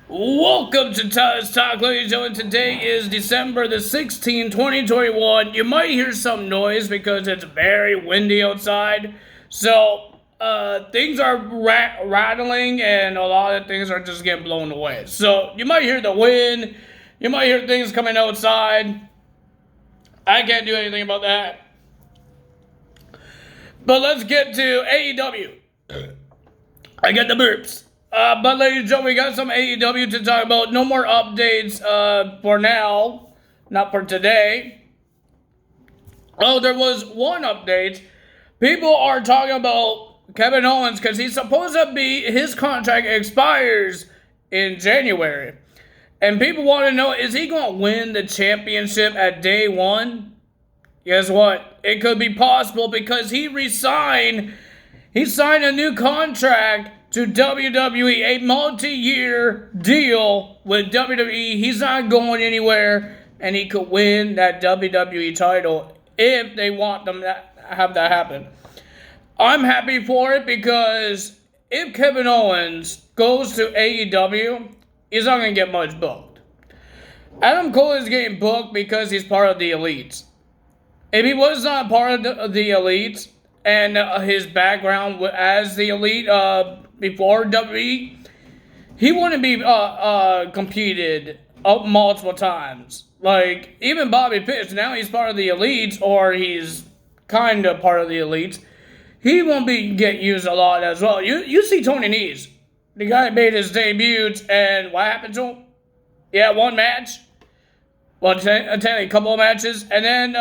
Welcome to Tyler's Talk, ladies and gentlemen. Today is December the 16th, 2021. You might hear some noise because it's very windy outside. So, things are rattling and a lot of things are just getting blown away. So, you might hear the wind. You might hear things coming outside. I can't do anything about that. But let's get to AEW. I get the burps. But ladies and gentlemen, we got some AEW to talk about. No more updates for now. Not for today. Oh, there was one update. People are talking about Kevin Owens because he's supposed to be, his contract expires in January. And people want to know, is he going to win the championship at day one? Guess what? It could be possible because he signed a new contract to WWE, a multi-year deal with WWE. He's not going anywhere, and he could win that WWE title if they want them to have that happen. I'm happy for it because if Kevin Owens goes to AEW, he's not going to get much booked. Adam Cole is getting booked because he's part of the Elites. If he was not part of the Elites and his background as the Elite before WWE, he wouldn't be competed up multiple times. Like, even Bobby Pitts, now he's part of the Elites, or he's kind of part of the Elites. He won't get used a lot as well. You see Tony Nese. The guy made his debut, and what happened to him? Yeah, one match. Well, attended a couple of matches, and then,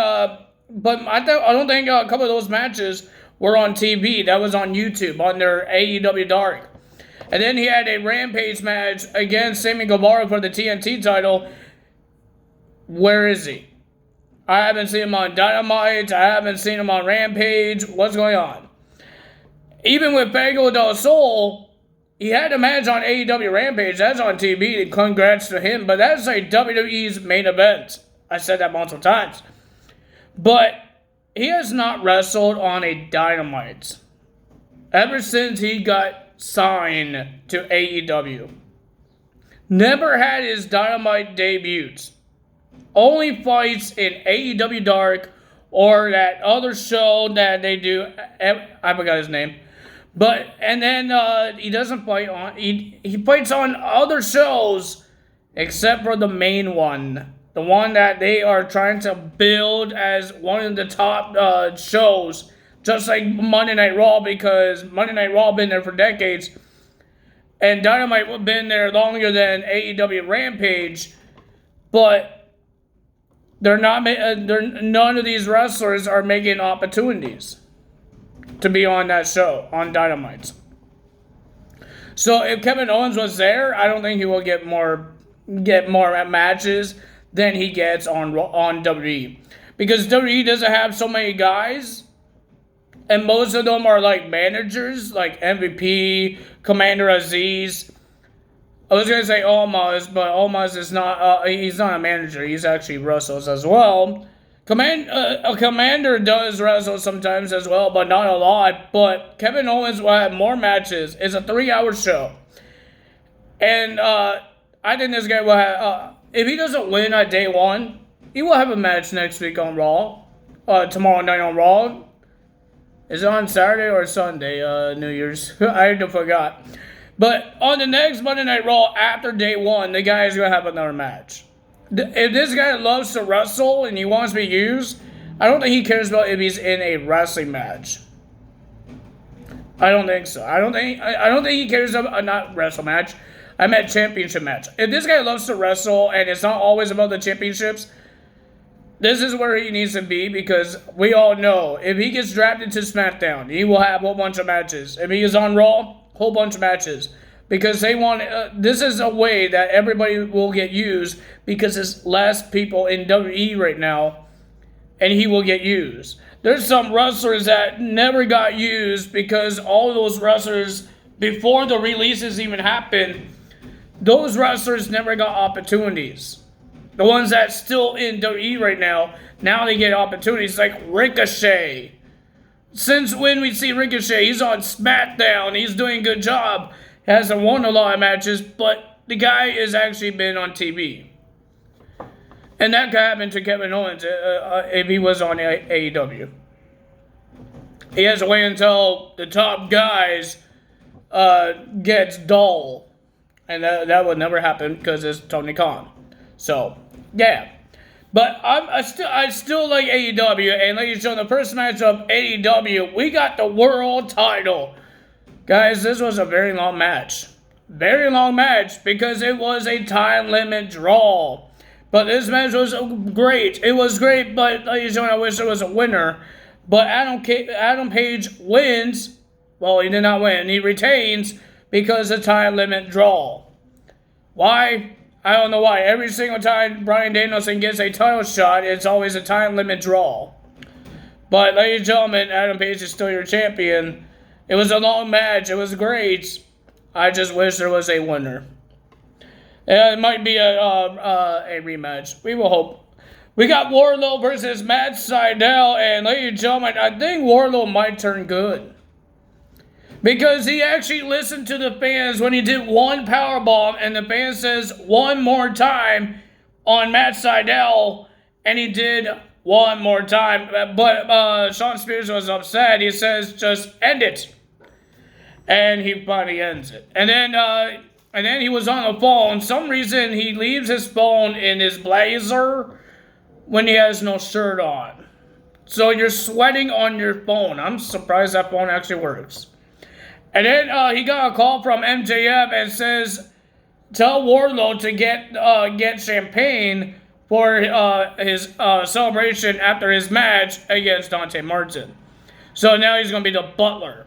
but I don't think a couple of those matches were on TV. That was on YouTube, on their AEW Dark. And then he had a Rampage match against Sammy Guevara for the TNT title. Where is he? I haven't seen him on Dynamite. I haven't seen him on Rampage. What's going on? Even with Pego del Sol, he had a match on AEW Rampage. That's on TV. Congrats to him. But that's like WWE's main event. I said that multiple times. But he has not wrestled on a Dynamite ever since he got signed to AEW. Never had his Dynamite debuts. Only fights in AEW Dark or that other show that they do. I forgot his name. But, and then he doesn't fight on, he fights on other shows except for the main one. The one that they are trying to build as one of the top shows, just like Monday Night Raw, because Monday Night Raw been there for decades, and Dynamite been there longer than AEW Rampage, but they're not. None of these wrestlers are making opportunities to be on that show on Dynamite. So if Kevin Owens was there, I don't think he will get more matches than he gets on WWE. Because WWE doesn't have so many guys, and most of them are like managers, like MVP, Commander Aziz. I was going to say Omos, but Omos is not, he's not a manager, he's actually wrestles as well. A Commander does wrestle sometimes as well, but not a lot. But Kevin Owens will have more matches. It's a 3-hour show. And I think this guy will have, if he doesn't win at day one, he will have a match next week on Raw. Tomorrow night on Raw. Is it on Saturday or Sunday? New Year's. I forgot. But on the next Monday Night Raw after day one, the guy is going to have another match. If this guy loves to wrestle and he wants to be used, I don't think he cares about if he's in a wrestling match. I don't think so. I don't think he cares about not wrestle match. I meant championship match. If this guy loves to wrestle and it's not always about the championships, this is where he needs to be, because we all know if he gets drafted to SmackDown, he will have a whole bunch of matches. If he is on Raw, whole bunch of matches. Because they want, this is a way that everybody will get used, because there's less people in WWE right now, and he will get used. There's some wrestlers that never got used because all those wrestlers, before the releases even happened, those wrestlers never got opportunities. The ones that's still in WWE right now they get opportunities, like Ricochet. Since when we see Ricochet, he's on SmackDown, he's doing a good job. Hasn't won a lot of matches, but the guy has actually been on TV. And that could happen to Kevin Owens if he was on AEW. He has to wait until the top guys gets dull. And that would never happen because it's Tony Khan. So, yeah. But I still like AEW. And ladies and gentlemen, the first match of AEW, we got the world title. Guys, this was a very long match. Very long match because it was a time limit draw. But this match was great. It was great, but ladies and gentlemen, I wish there was a winner. But Adam Page wins. Well, he did not win. He retains because of time limit draw. Why? I don't know why. Every single time Bryan Danielson gets a title shot, it's always a time limit draw. But ladies and gentlemen, Adam Page is still your champion. It was a long match. It was great. I just wish there was a winner. It might be a rematch. We will hope. We got Wardlow versus Matt Sydal, and ladies and gentlemen, I think Wardlow might turn good. Because he actually listened to the fans when he did one powerbomb, and the fan says one more time on Matt Sydal, and he did one more time. But Shawn Spears was upset. He says, just end it. And he finally ends it. And then he was on the phone. For some reason, he leaves his phone in his blazer when he has no shirt on. So you're sweating on your phone. I'm surprised that phone actually works. And then he got a call from MJF and says, tell Wardlow to get champagne for his celebration after his match against Dante Martin. So now he's going to be the butler.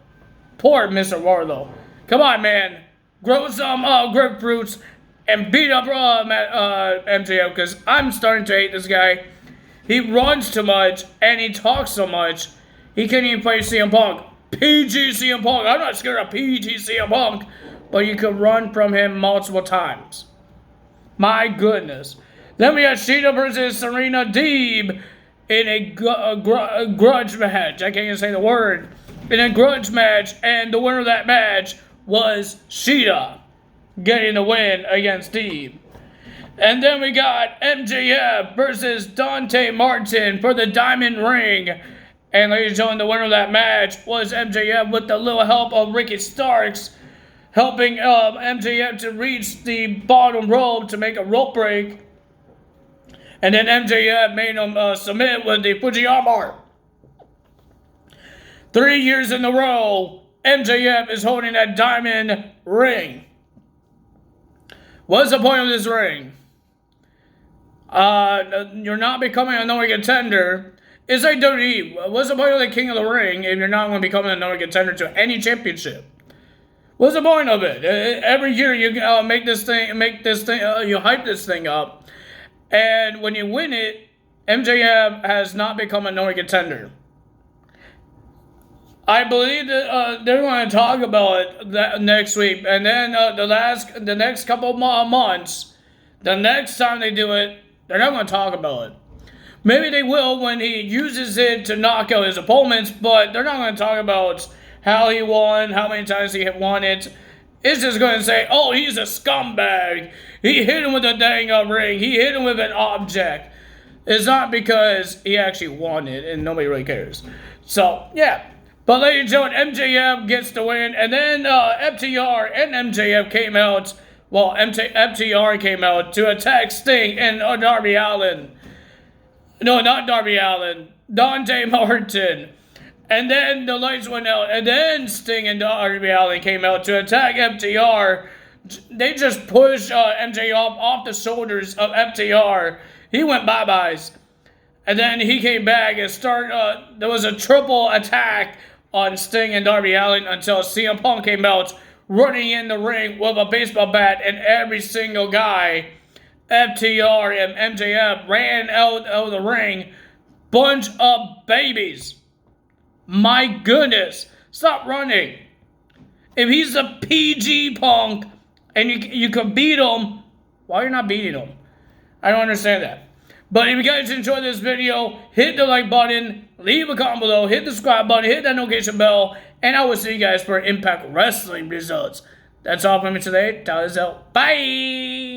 Poor Mr. Wardlow. Come on, man. Grow some grapefruits and beat up MJF, because I'm starting to hate this guy. He runs too much and he talks so much. He can't even play CM Punk. PG CM Punk. I'm not scared of PG CM Punk, but you could run from him multiple times. My goodness. Then we had Sheeta versus Serena Deeb in a grudge match. I can't even say the word. In a grudge match, and the winner of that match was Sheeta getting the win against Deeb. And then we got MJF versus Dante Martin for the Diamond Ring. And ladies and gentlemen, the winner of that match was MJF with the little help of Ricky Starks, helping MJF to reach the bottom rope to make a rope break. And then MJF made him submit with the Fujiyama. 3 years in a row, MJF is holding that diamond ring. What's the point of this ring? You're not becoming a number contender. It's like WWE. What's the point of the King of the Ring if you're not going to become a number contender to any championship? What's the point of it? Every year you you hype this thing up, and when you win it, MJF has not become a number contender. I believe that they're going to talk about it that next week, and then the next couple of months, the next time they do it, they're not going to talk about it. Maybe they will when he uses it to knock out his opponents, but they're not going to talk about how he won, how many times he won it. It's just going to say, oh, he's a scumbag. He hit him with a dang ring. He hit him with an object. It's not because he actually won it, and nobody really cares. So, yeah. But ladies and gentlemen, MJF gets the win, and then FTR and MJF came out. Well, FTR came out to attack Sting and Darby Allin. No, not Darby Allin. Dante Martin. And then the lights went out, and then Sting and Darby Allin came out to attack FTR. They just pushed MJF off the shoulders of FTR. He went bye-byes. And then he came back and there was a triple attack on Sting and Darby Allin until CM Punk came out running in the ring with a baseball bat, and every single guy, FTR and MJF, ran out of the ring. Bunch of babies. My goodness. Stop running. If he's a PG Punk and you can beat him, why are you not beating him? I don't understand that. But if you guys enjoyed this video, hit the like button, leave a comment below, hit the subscribe button, hit that notification bell, and I will see you guys for Impact Wrestling results. That's all from me today. Tell us out. Bye.